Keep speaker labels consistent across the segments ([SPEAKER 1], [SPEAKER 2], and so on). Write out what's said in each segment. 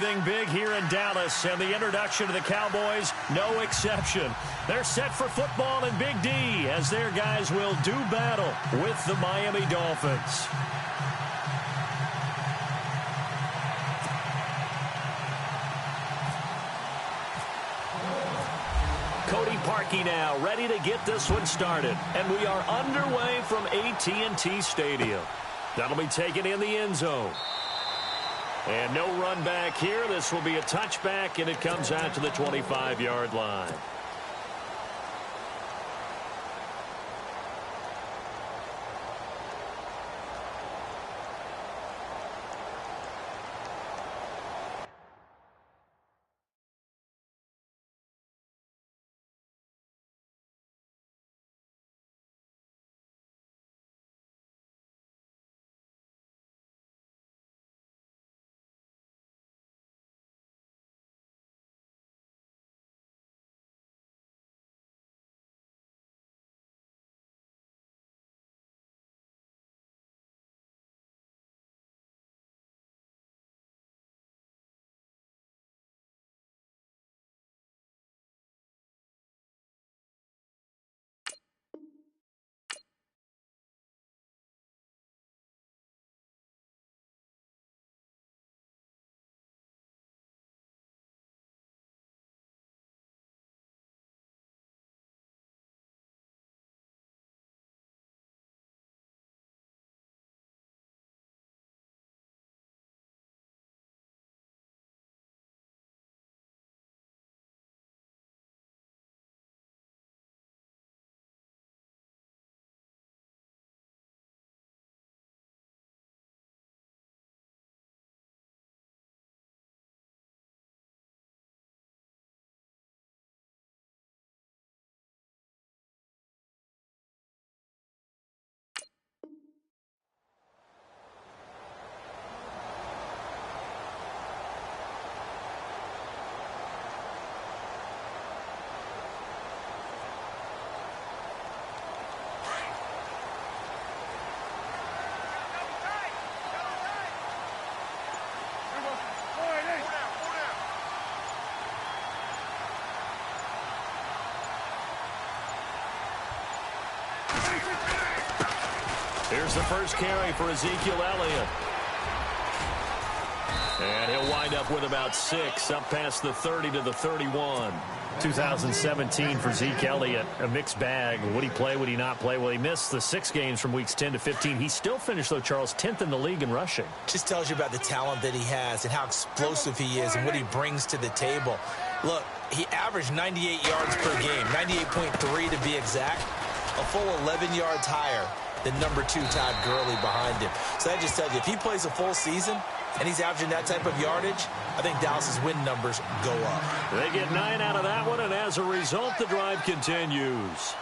[SPEAKER 1] everything big here in Dallas, and the introduction to the Cowboys, no exception. They're set for football in Big D as their guys will do battle with the Miami Dolphins. Cody Parkey now ready to get this one started, and we are underway from AT&T Stadium. That'll be taken in the end zone. And no run back here. This will be a touchback, and it comes out to the 25-yard line. Here's the first carry for Ezekiel Elliott. And he'll wind up with about 6, up past the 30 to the 31. 2017 for Zeke Elliott, a mixed bag. Would he play, would he not play? Well, he missed the 6 games from weeks 10 to 15. He still finished, though, Charles, 10th in the league in rushing.
[SPEAKER 2] Just tells you about the talent that he has and how explosive he is and what he brings to the table. Look, he averaged 98 yards per game, 98.3 to be exact, a full 11 yards higher than number 2 Todd Gurley behind him. So that just tells you, if he plays a full season and he's averaging that type of yardage, I think Dallas's win numbers go up.
[SPEAKER 1] They get 9 out of that one, and as a result, the drive continues.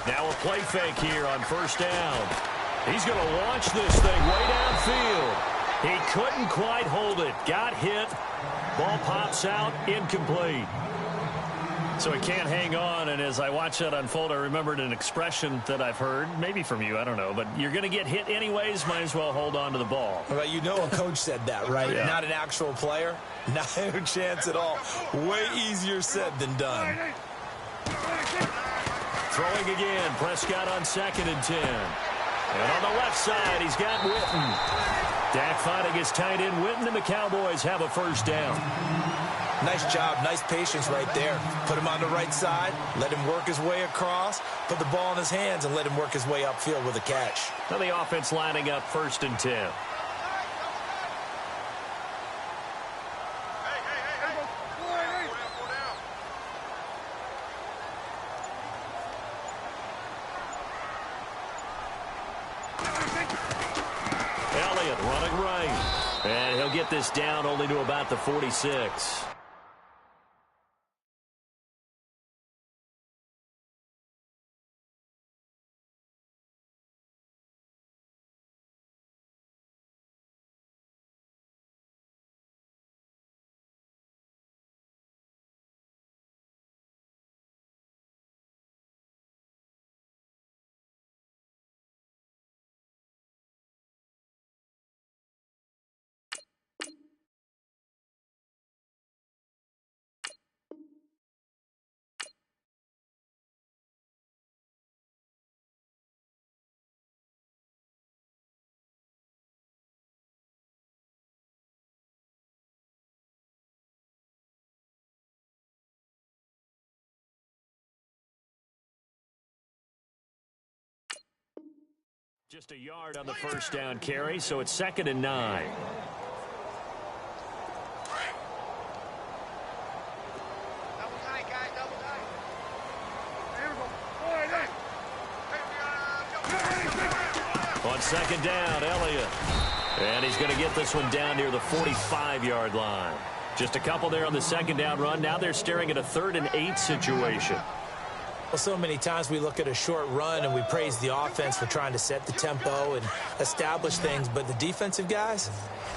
[SPEAKER 1] Now a play fake here on first down. He's going to launch this thing way downfield. He couldn't quite hold it. Got hit. Ball pops out, incomplete. So he can't hang on, and as I watch that unfold, I remembered an expression that I've heard, maybe from you, I don't know, but you're going to get hit anyways, might as well hold on to the ball.
[SPEAKER 2] Well, you know a coach said that, right?
[SPEAKER 1] Yeah.
[SPEAKER 2] Not an actual player. Not a chance at all. Way easier said than done.
[SPEAKER 1] Throwing again, Prescott on 2nd and 10. And on the left side, he's got Witten. Dak finding his tight end Witten, and the Cowboys have a first down.
[SPEAKER 2] Nice job, nice patience right there. Put him on the right side, let him work his way across, put the ball in his hands, and let him work his way upfield with a catch.
[SPEAKER 1] Now the offense lining up 1st and 10. Elliott running right. And he'll get this down only to about the 46. Just a yard on the first down carry, so it's 2nd and 9. On 2nd down, Elliott. And he's going to get this one down near the 45-yard line. Just a couple there on the 2nd down run. Now they're staring at a 3rd and 8 situation.
[SPEAKER 2] Well, so many times we look at a short run and we praise the offense for trying to set the tempo and establish things. But the defensive guys,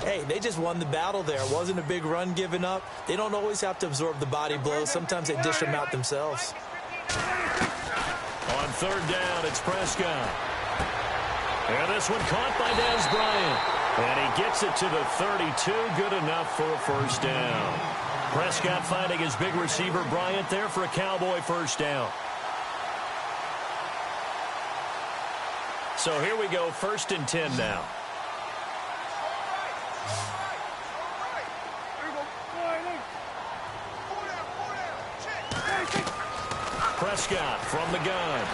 [SPEAKER 2] hey, they just won the battle there. It wasn't a big run given up. They don't always have to absorb the body blows. Sometimes they dish them out themselves.
[SPEAKER 1] On 3rd down, it's Prescott. And this one caught by Dez Bryant. And he gets it to the 32. Good enough for a first down. Prescott finding his big receiver Bryant there for a Cowboy first down. So here we go, 1st and 10 now. Prescott from the gun.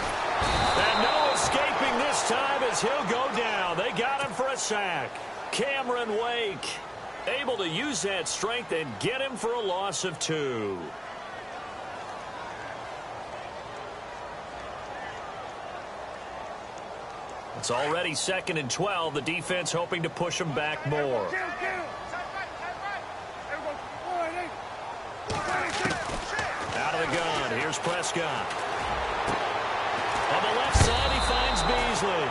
[SPEAKER 1] And no escaping this time as he'll go down. They got him for a sack. Cameron Wake able to use that strength and get him for a loss of 2. It's already 2nd and 12. The defense hoping to push him back more. Out of the gun. Here's Prescott. On the left side, he finds Beasley.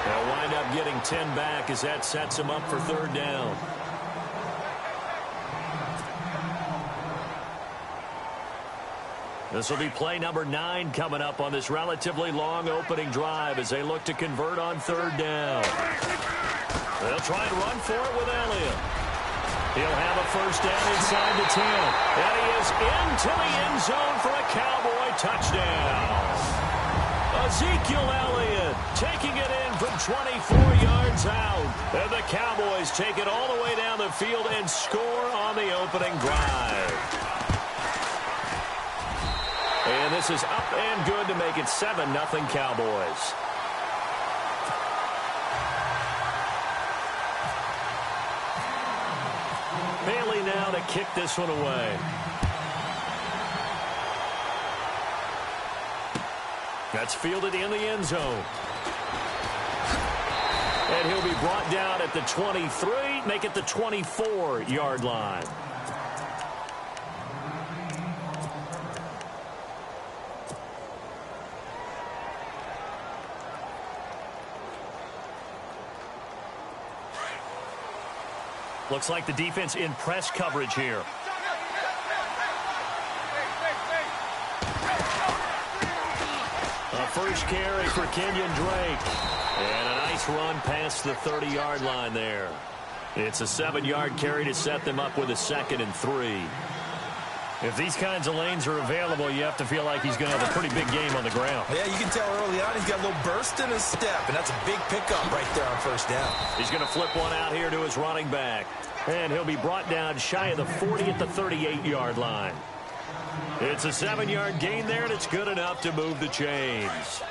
[SPEAKER 1] They'll wind up getting 10 back as that sets him up for 3rd down. This will be play number 9 coming up on this relatively long opening drive as they look to convert on 3rd down. They'll try and run for it with Elliott. He'll have a first down inside the 10. And he is into the end zone for a Cowboy touchdown. Ezekiel Elliott taking it in from 24 yards out. And the Cowboys take it all the way down the field and score on the opening drive. And this is up and good to make it 7-0 Cowboys. Bailey now to kick this one away. That's fielded in the end zone. And he'll be brought down at the 23, make it the 24-yard line. Looks like the defense in press coverage here. A first carry for Kenyon Drake. And a nice run past the 30-yard line there. It's a 7-yard carry to set them up with a 2nd and 3. If these kinds of lanes are available, you have to feel like he's going to have a pretty big game on the ground.
[SPEAKER 2] Yeah, you can tell early on he's got a little burst in his step, and that's a big pickup right there on first down.
[SPEAKER 1] He's going to flip one out here to his running back. And he'll be brought down shy of the 40 at the 38-yard line. It's a 7-yard gain there, and it's good enough to move the chains.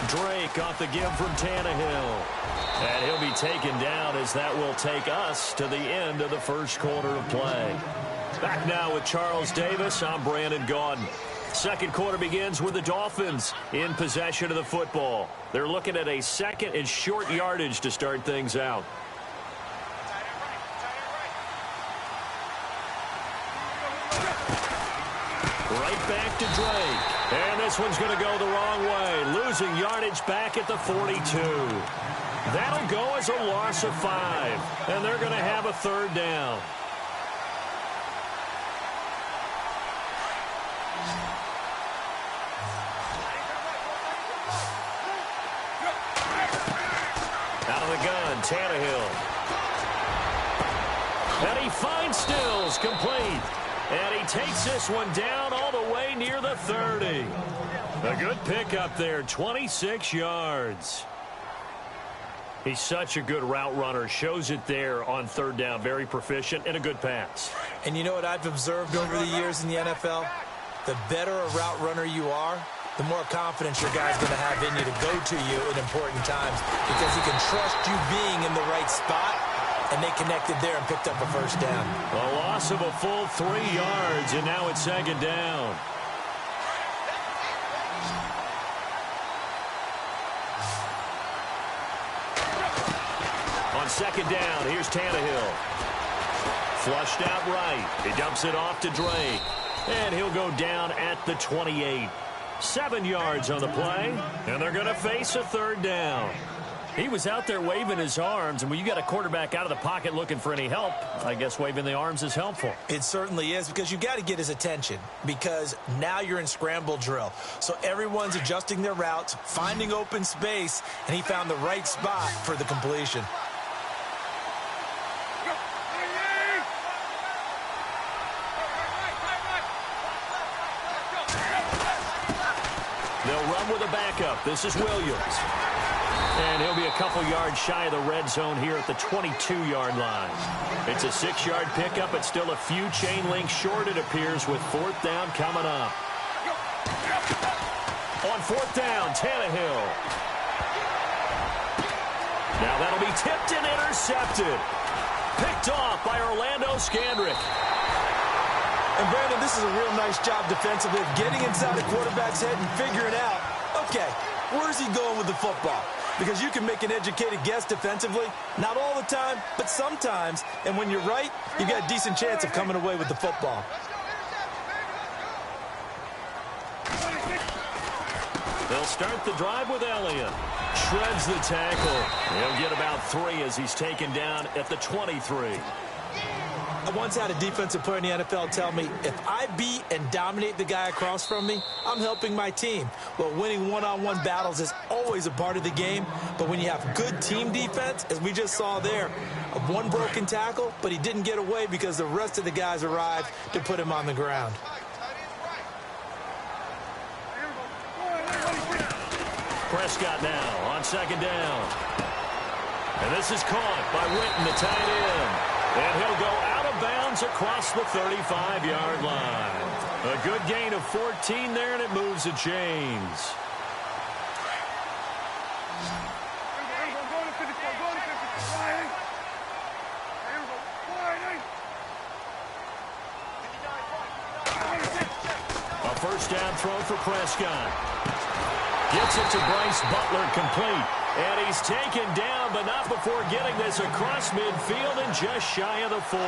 [SPEAKER 1] Drake off the give from Tannehill. And he'll be taken down as that will take us to the end of the first quarter of play. Back now with Charles Davis. I'm Brandon Gaudin. Second quarter begins with the Dolphins in possession of the football. They're looking at a 2nd and short yardage to start things out. Right back to Drake. And this one's going to go the wrong way. Losing yardage back at the 42. That'll go as a loss of 5. And they're going to have a 3rd down. Out of the gun, Tannehill. And he finds Stills, complete. And he takes this one down all the way near the 30. A good pickup there, 26 yards. He's such a good route runner. Shows it there on 3rd down. Very proficient and a good pass.
[SPEAKER 2] And you know what I've observed over the years in the NFL? the better a route runner you are, the more confidence your guy's going to have in you to go to you in important times because he can trust you being in the right spot, and they connected there and picked up a first down.
[SPEAKER 1] A loss of a full 3 yards, and now it's second down. On second down, here's Tannehill. Flushed out right. He dumps it off to Drake. And he'll go down at the 28. 7 yards on the play, and they're going to face a third down. He was out there waving his arms, and when you got a quarterback out of the pocket looking for any help, I guess waving the arms is helpful.
[SPEAKER 2] It certainly is, because you got to get his attention, because now you're in scramble drill. So everyone's adjusting their routes, finding open space, and he found the right spot for the completion.
[SPEAKER 1] They'll run with a backup. This is Williams. And he'll be a couple yards shy of the red zone here at the 22-yard line. It's a 6-yard pickup. It's still a few chain links short, it appears, with fourth down coming up. On fourth down, Tannehill. Now that'll be tipped and intercepted. Picked off by Orlando Scandrick.
[SPEAKER 2] And, Brandon, this is a real nice job defensively of getting inside a quarterback's head and figuring out, okay, where's he going with the football? Because you can make an educated guess defensively. Not all the time, but sometimes. And when you're right, you've got a decent chance of coming away with the football.
[SPEAKER 1] They'll start the drive with Elliott. Shreds the tackle. He'll get about 3 as he's taken down at the 23.
[SPEAKER 2] I once had a defensive player in the NFL tell me, if I beat and dominate the guy across from me, I'm helping my team. Well, winning one-on-one battles is always a part of the game, but when you have good team defense, as we just saw there, one broken tackle, but he didn't get away because the rest of the guys arrived to put him on the ground.
[SPEAKER 1] Prescott now on second down. And this is caught by Witten, the tight end. And he'll go out of bounds across the 35-yard line. A good gain of 14 there, and it moves the chains. A first down throw for Prescott. Gets it to Bryce Butler, complete. And he's taken down, but not before getting this across midfield and just shy of the 40.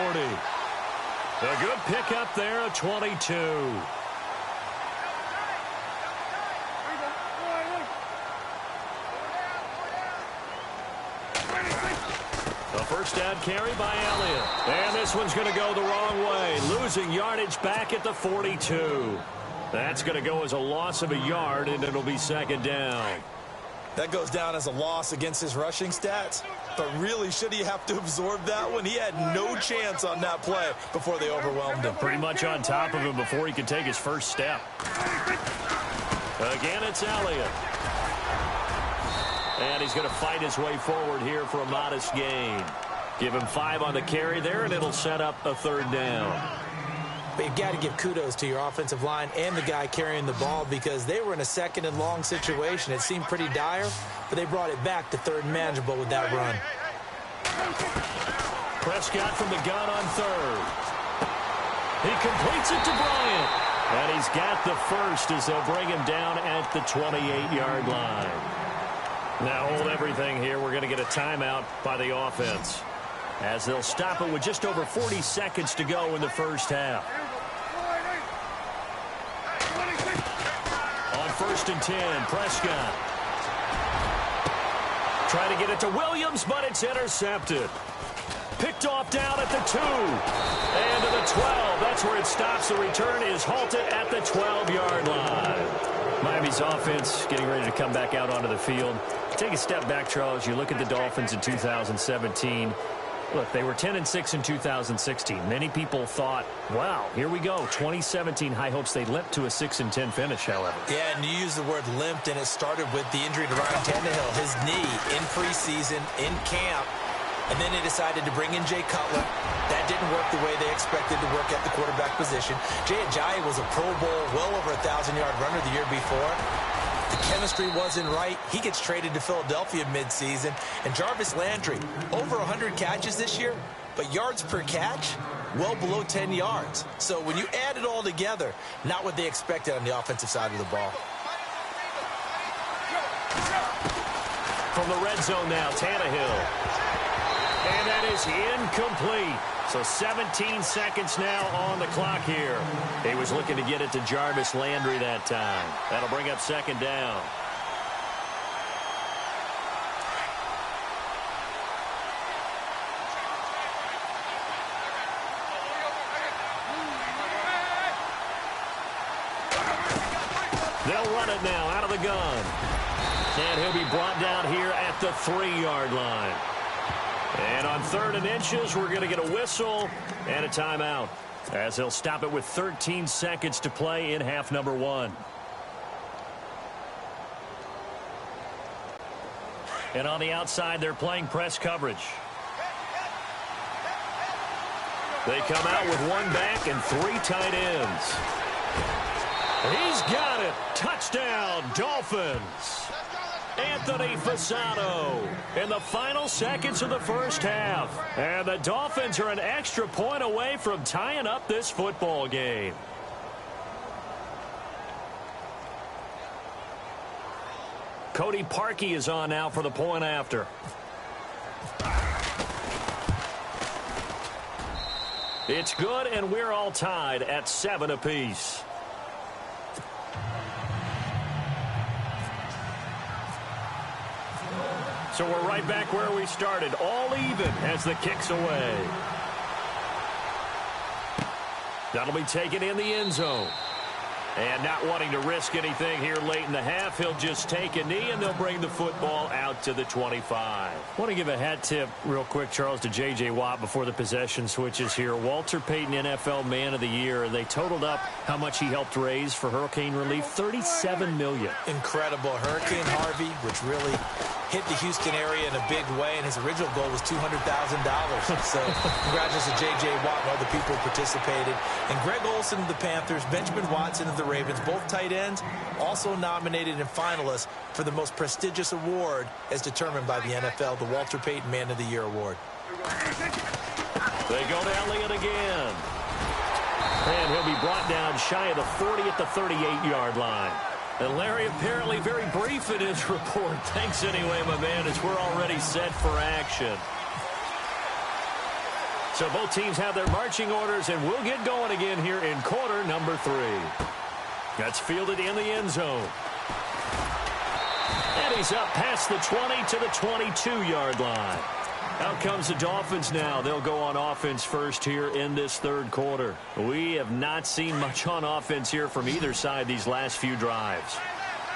[SPEAKER 1] A good pickup there at 22. A first down carry by Elliott. And this one's going to go the wrong way. Losing yardage back at the 42. That's going to go as a loss of a yard, and it'll be second down.
[SPEAKER 2] That goes down as a loss against his rushing stats. But really, should he have to absorb that one? He had no chance on that play before they overwhelmed him.
[SPEAKER 1] Pretty much on top of him before he could take his first step. Again, it's Elliott. And he's going to fight his way forward here for a modest gain. Give him 5 on the carry there, and it'll set up a third down.
[SPEAKER 2] But you've got to give kudos to your offensive line and the guy carrying the ball, because they were in a second and long situation. It seemed pretty dire, but they brought it back to third and manageable with that run.
[SPEAKER 1] Prescott from the gun on third. He completes it to Bryant. And he's got the first as they'll bring him down at the 28-yard line. Now hold everything here. We're going to get a timeout by the offense, as they'll stop it with just over 40 seconds to go in the first half. On first and 10, Prescott. Trying to get it to Williams, but it's intercepted. Picked off down at the 2. And to the 12. That's where it stops. The return is halted at the 12-yard line. Miami's offense getting ready to come back out onto the field. Take a step back, Charles. You look at the Dolphins in 2017. Look, they were 10-6 in 2016. Many people thought, wow, here we go. 2017 high hopes. They limped to a 6-10 finish, however.
[SPEAKER 2] Yeah, and you use the word limped, and it started with the injury to Ryan Tannehill. His knee in preseason, in camp. And then they decided to bring in Jay Cutler. That didn't work the way they expected to work at the quarterback position. Jay Ajayi was a Pro Bowl, well over 1,000-yard runner the year before. The chemistry wasn't right. He gets traded to Philadelphia midseason. And Jarvis Landry, over 100 catches this year, but yards per catch, well below 10 yards. So when you add it all together, not what they expected on the offensive side of the ball.
[SPEAKER 1] From the red zone now, Tannehill. And that is incomplete. So 17 seconds now on the clock here. He was looking to get it to Jarvis Landry that time. That'll bring up second down. They'll run it now out of the gun. And he'll be brought down here at the 3-yard line. And on 3rd and inches, we're going to get a whistle and a timeout, as he'll stop it with 13 seconds to play in half number 1. And on the outside, they're playing press coverage. They come out with 1 back and 3 tight ends. He's got it. Touchdown, Dolphins. Anthony Fasano in the final seconds of the first half. And the Dolphins are an extra point away from tying up this football game. Cody Parkey is on now for the point after. It's good, and we're all tied at 7 apiece. So we're right back where we started, all even as the kick's away. That'll be taken in the end zone. And not wanting to risk anything here late in the half, he'll just take a knee, and they'll bring the football out to the 25. I want to give a hat tip real quick, Charles, to J.J. Watt before the possession switches here. Walter Payton, NFL Man of the Year. They totaled up how much he helped raise for hurricane relief, $37 million.
[SPEAKER 2] Incredible. Hurricane Harvey, which really hit the Houston area in a big way, and his original goal was $200,000. So congratulations to J.J. Watt and all the people who participated. And Greg Olsen of the Panthers, Benjamin Watson of the Ravens, both tight ends, also nominated and finalists for the most prestigious award as determined by the NFL, the Walter Payton Man of the Year Award.
[SPEAKER 1] They go to Elliott again. And he'll be brought down shy of the 40 at the 38-yard line. And Larry apparently very brief in his report. Thanks anyway, my man, as we're already set for action. So both teams have their marching orders, and we'll get going again here in quarter number 3. That's fielded in the end zone. And he's up past the 20 to the 22-yard line. Out comes the Dolphins now. They'll go on offense first here in this 3rd quarter. We have not seen much on offense here from either side these last few drives.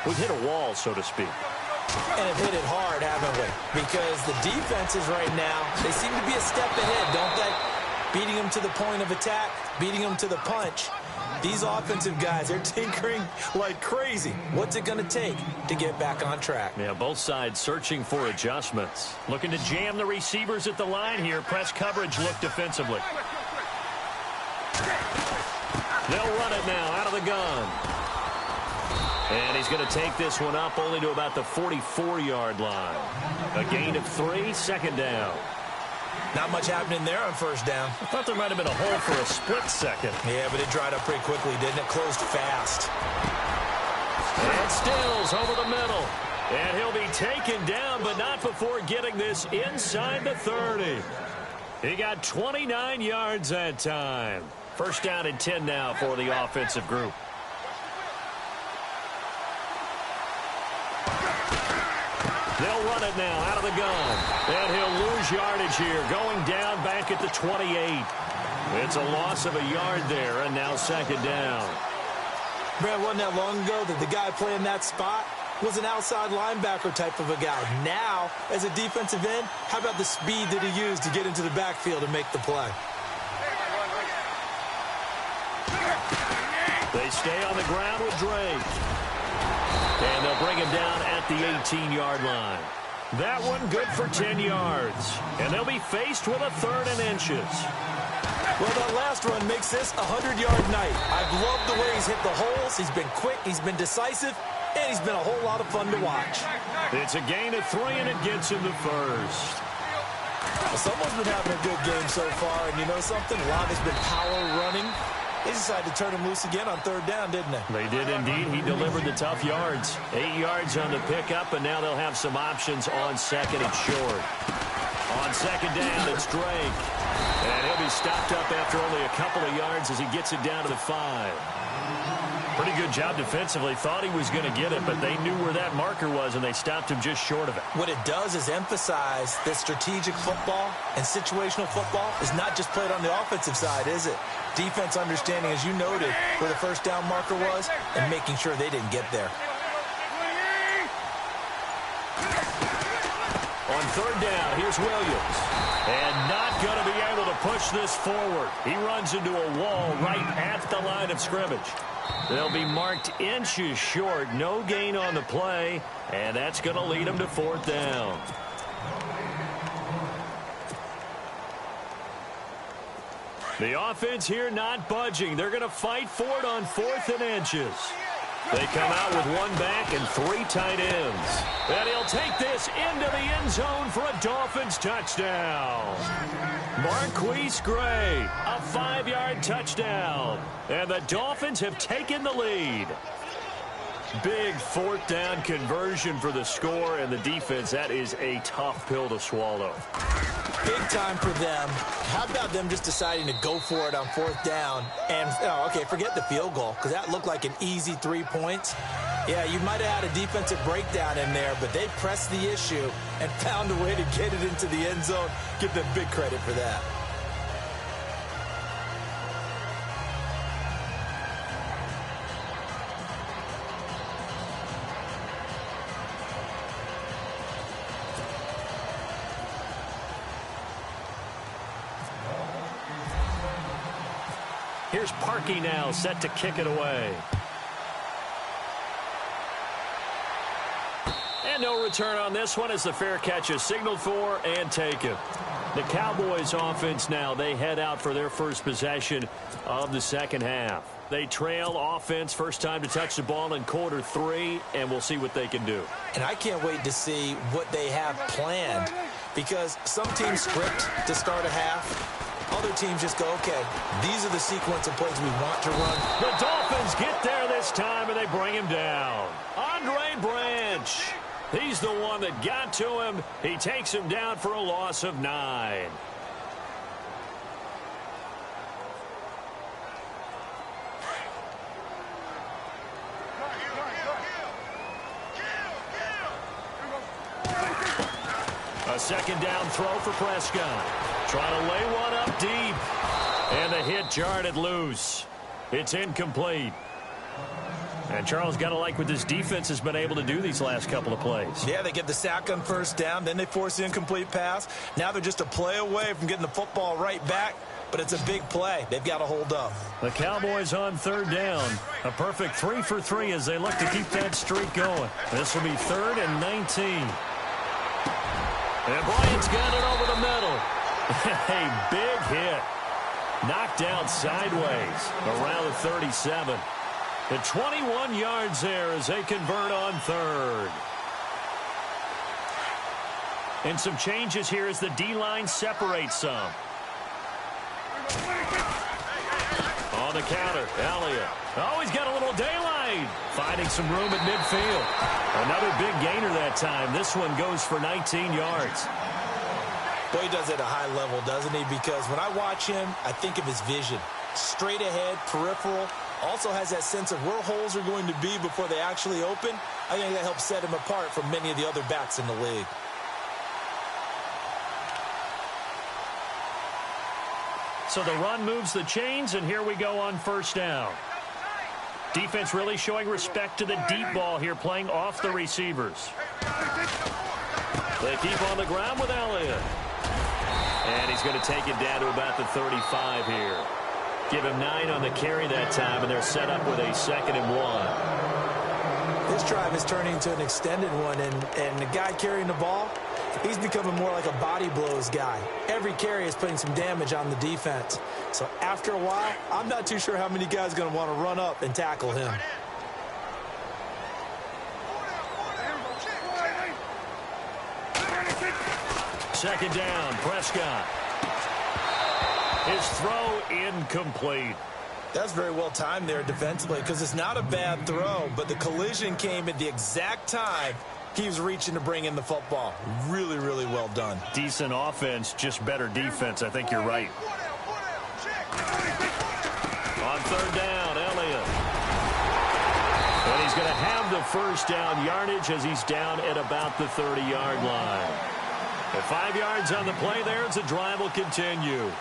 [SPEAKER 1] We've hit a wall, so to speak.
[SPEAKER 2] And have hit it hard, haven't we? Because the defenses right now, they seem to be a step ahead, don't they? Beating them to the point of attack, beating them to the punch. These offensive guys, they're tinkering like crazy. What's it going to take to get back on track?
[SPEAKER 1] Yeah, both sides searching for adjustments. Looking to jam the receivers at the line here. Press coverage look defensively. They'll run it now out of the gun. And he's going to take this one up only to about the 44-yard line. A gain of 3, second down.
[SPEAKER 2] Not much happening there on first down.
[SPEAKER 1] I thought there might have been a hole for a split second.
[SPEAKER 2] Yeah, but it dried up pretty quickly, didn't it? Closed fast.
[SPEAKER 1] And Stills over the middle. And he'll be taken down, but not before getting this inside the 30. He got 29 yards that time. First down and 10 now for the offensive group. They'll run it now out of the gun. And he'll lose yardage here, going down back at the 28. It's a loss of a yard there, and now second down.
[SPEAKER 2] Brad, wasn't that long ago that the guy playing that spot was an outside linebacker type of a guy. Now, as a defensive end, how about the speed that he used to get into the backfield and make the play?
[SPEAKER 1] They stay on the ground with Drake. And they'll bring him down at the 18-yard line. That one good for 10 yards. And they'll be faced with a 3rd and inches.
[SPEAKER 2] Well, that last run makes this a 100-yard night. I've loved the way he's hit the holes. He's been quick, he's been decisive, and he's been a whole lot of fun to watch.
[SPEAKER 1] It's a gain of 3, and it gets him the first.
[SPEAKER 2] Well, someone's been having a good game so far, and you know something? A lot has been power running. They decided to turn him loose again on 3rd down, didn't they?
[SPEAKER 1] They did indeed. He delivered the tough yards. 8 yards on the pickup, and now they'll have some options on 2nd and short. On 2nd down, it's Drake. And he'll be stopped up after only a couple of yards as he gets it down to the 5. Pretty good job defensively. Thought he was going to get it, but they knew where that marker was, and they stopped him just short of it.
[SPEAKER 2] What it does is emphasize that strategic football and situational football is not just played on the offensive side, is it? Defense understanding, as you noted, where the 1st down marker was and making sure they didn't get there.
[SPEAKER 1] On 3rd down, here's Williams. And not going to be able to push this forward. He runs into a wall right at the line of scrimmage. They'll be marked inches short. No gain on the play, and that's going to lead them to 4th down. The offense here not budging. They're going to fight for it on 4th and inches. They come out with 1 back and 3 tight ends. And he'll take this into the end zone for a Dolphins touchdown. Marquise Gray, a 5-yard touchdown. And the Dolphins have taken the lead. Big 4th down conversion for the score, and the defense, that is a tough pill to swallow.
[SPEAKER 2] Big time for them. How about them just deciding to go for it on 4th down? And, okay, forget the field goal, because that looked like an easy 3 points. Yeah, you might have had a defensive breakdown in there, but they pressed the issue and found a way to get it into the end zone. Give them big credit for that.
[SPEAKER 1] Here's Parkey now, set to kick it away. And no return on this one as the fair catch is signaled for and taken. The Cowboys offense now, they head out for their first possession of the 2nd half. They trail offense, first time to touch the ball in quarter 3, and we'll see what they can do.
[SPEAKER 2] And I can't wait to see what they have planned, because some teams script to start a half. Other teams just go, okay, these are the sequence of plays we want to run.
[SPEAKER 1] The Dolphins get there this time, and they bring him down. Andre Branch. He's the one that got to him. He takes him down for a loss of 9. A 2nd down throw for Prescott. Trying to lay one up deep. And the hit jarred it loose. It's incomplete. And Charles, got to like what this defense has been able to do these last couple of plays.
[SPEAKER 2] Yeah, they get the sack on 1st down, then they force the incomplete pass. Now they're just a play away from getting the football right back, but it's a big play. They've got to hold up.
[SPEAKER 1] The Cowboys on 3rd down. A perfect 3 for 3 as they look to keep that streak going. This will be 3rd and 19. And Bryant's got it over the middle. A big hit. Knocked out sideways around the 37. The 21 yards there as they convert on 3rd. And some changes here as the D-line separates some. On the counter, Elliott. Oh, he's got a little daylight. Finding some room at midfield. Another big gainer that time. This one goes for 19 yards.
[SPEAKER 2] Boy, he does it at a high level, doesn't he? Because when I watch him, I think of his vision. Straight ahead, peripheral. Also has that sense of where holes are going to be before they actually open. I think that helps set him apart from many of the other backs in the league.
[SPEAKER 1] So the run moves the chains, and here we go on 1st down. Defense really showing respect to the deep ball here, playing off the receivers. They keep on the ground with Elliott. And he's going to take it down to about the 35 here. Give him 9 on the carry that time, and they're set up with a 2nd and 1.
[SPEAKER 2] This drive is turning into an extended one, and the guy carrying the ball, he's becoming more like a body blows guy. Every carry is putting some damage on the defense. So after a while, I'm not too sure how many guys are going to want to run up and tackle him.
[SPEAKER 1] Second down, Prescott. His throw incomplete.
[SPEAKER 2] That's very well timed there defensively because it's not a bad throw, but the collision came at the exact time he was reaching to bring in the football. Really, really well done.
[SPEAKER 1] Decent offense, just better defense. I think you're right. On third down, Elliott. And he's going to have the first down yardage as he's down at about the 30-yard line. At 5 yards on the play there, the drive will continue.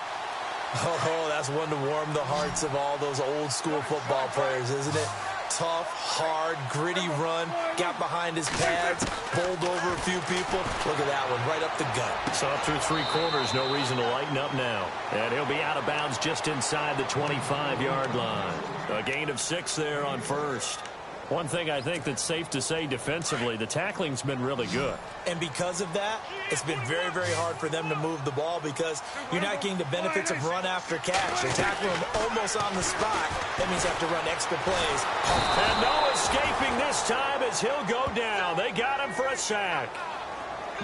[SPEAKER 2] Oh, that's one to warm the hearts of all those old-school football players, isn't it? Tough, hard, gritty run, got behind his pads, bowled over a few people. Look at that one, right up the gut.
[SPEAKER 1] So up through 3 quarters, no reason to lighten up now. And he'll be out of bounds just inside the 25-yard line. A gain of 6 there on first. One thing I think that's safe to say defensively, the tackling's been really good.
[SPEAKER 2] And because of that, it's been very, very hard for them to move the ball because you're not getting the benefits of run after catch. They're tackling him almost on the spot. That means you have to run extra plays.
[SPEAKER 1] And no escaping this time as he'll go down. They got him for a sack.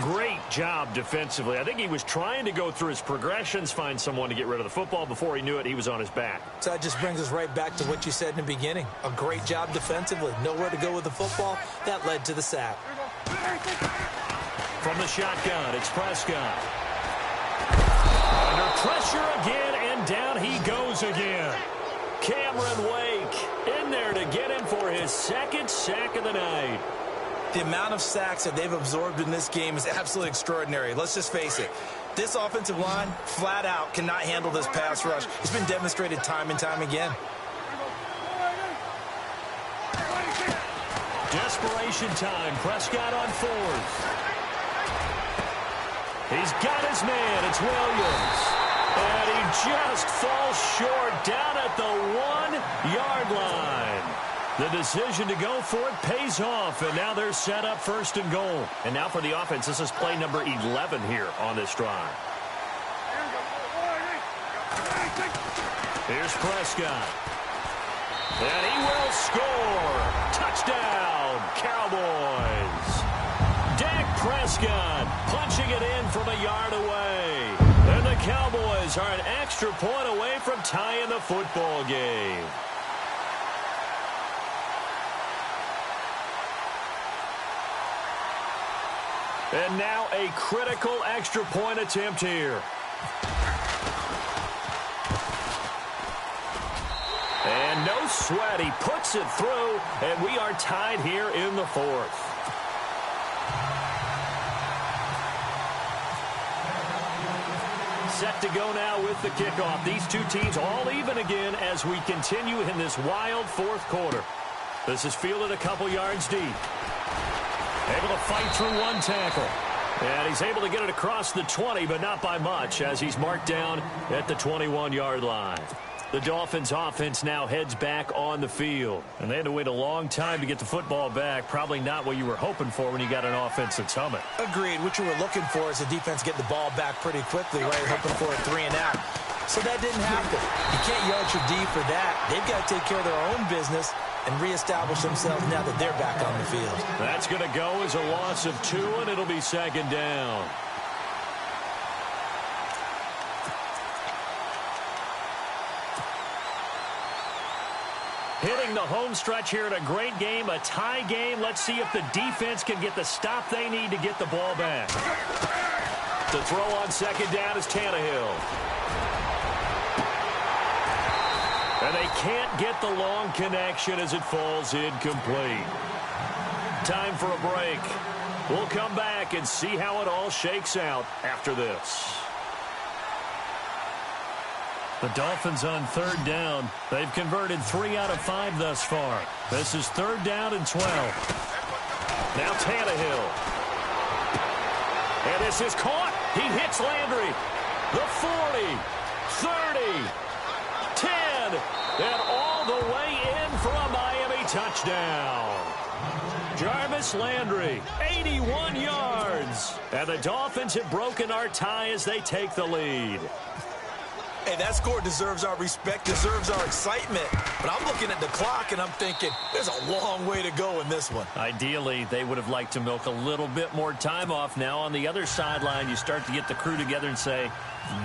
[SPEAKER 1] Great job defensively. I think he was trying to go through his progressions, find someone to get rid of the football. Before he knew it, he was on his back.
[SPEAKER 2] So that just brings us right back to what you said in the beginning. A great job defensively. Nowhere to go with the football. That led to the sack.
[SPEAKER 1] From the shotgun, it's Prescott. Under pressure again, and down he goes again. Cameron Wake in there to get him for his second sack of the night.
[SPEAKER 2] The amount of sacks that they've absorbed in this game is absolutely extraordinary. Let's just face it. This offensive line, flat out, cannot handle this pass rush. It's been demonstrated time and time again.
[SPEAKER 1] Desperation time. Prescott on fourth. He's got his man. It's Williams. And he just falls short down at the 1-yard line. The decision to go for it pays off, and now they're set up first and goal. And now for the offense, this is play number 11 here on this drive. Here's Prescott. And he will score. Touchdown, Cowboys. Dak Prescott punching it in from a yard away. And the Cowboys are an extra point away from tying the football game. And now a critical extra point attempt here. And no sweat. He puts it through, and we are tied here in the fourth. Set to go now with the kickoff. These two teams all even again as we continue in this wild fourth quarter. This is fielded a couple yards deep. Able to fight through one tackle. And he's able to get it across the 20, but not by much, as he's marked down at the 21-yard line. The Dolphins' offense now heads back on the field. And they had to wait a long time to get the football back. Probably not what you were hoping for when you got an offense that's humming.
[SPEAKER 2] Agreed. What you were looking for is the defense get the ball back pretty quickly, right? Hoping for a 3-and-out. So that didn't happen. You can't yard your D for that. They've got to take care of their own business and reestablish themselves now that they're back on the field.
[SPEAKER 1] That's going to go as a loss of 2, and it'll be second down. Hitting the home stretch here in a great game, a tie game. Let's see if the defense can get the stop they need to get the ball back. The throw on second down is Tannehill. And they can't get the long connection as it falls incomplete. Time for a break. We'll come back and see how it all shakes out after this. The Dolphins on third down. They've converted 3 out of 5 thus far. This is third down and 12. Now Tannehill. And this is caught. He hits Landry. The 40, 30, 10, and all the way in for a Miami touchdown. Jarvis Landry, 81 yards. And the Dolphins have broken our tie as they take the lead.
[SPEAKER 2] Hey, that score deserves our respect, deserves our excitement. But I'm looking at the clock, and I'm thinking there's a long way to go in this one.
[SPEAKER 1] Ideally, they would have liked to milk a little bit more time off. Now, on the other sideline, you start to get the crew together and say,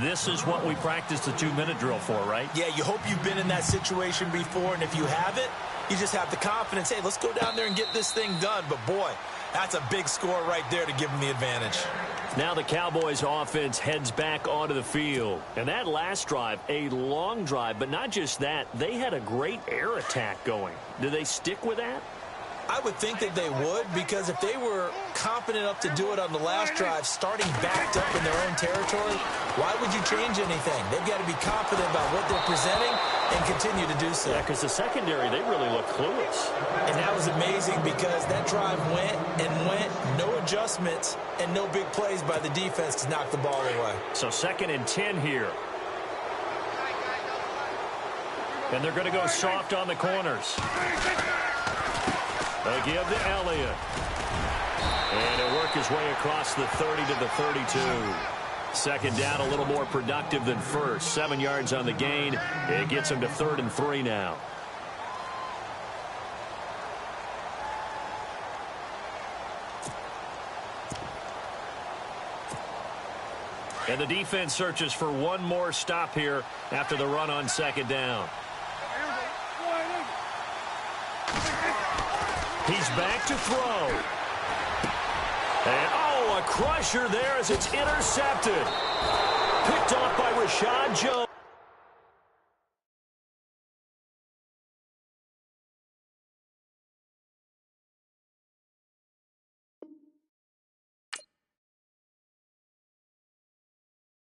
[SPEAKER 1] this is what we practiced the 2-minute drill for, right?
[SPEAKER 2] Yeah, you hope you've been in that situation before, and if you haven't, you just have the confidence, hey, let's go down there and get this thing done. But, boy, that's a big score right there to give them the advantage.
[SPEAKER 1] Now the Cowboys offense heads back onto the field. And that last drive, a long drive, but not just that, they had a great air attack going. Do they stick with that?
[SPEAKER 2] I would think that they would, because if they were confident enough to do it on the last drive, starting backed up in their own territory, why would you change anything? They've got to be confident about what they're presenting and continue to do so.
[SPEAKER 1] Yeah, because the secondary, they really look clueless.
[SPEAKER 2] And that was amazing because that drive went and went, no adjustments, and no big plays by the defense to knock the ball away.
[SPEAKER 1] So 2nd and 10 here. And they're going to go soft on the corners. They give to Elliott. And he'll work his way across the 30 to the 32. 2nd down, a little more productive than first. 7 yards on the gain. It gets him to 3rd and 3 now. And the defense searches for one more stop here after the run on 2nd down. He's back to throw. And, oh, a crusher there as it's intercepted. Picked off by Rashad Jones.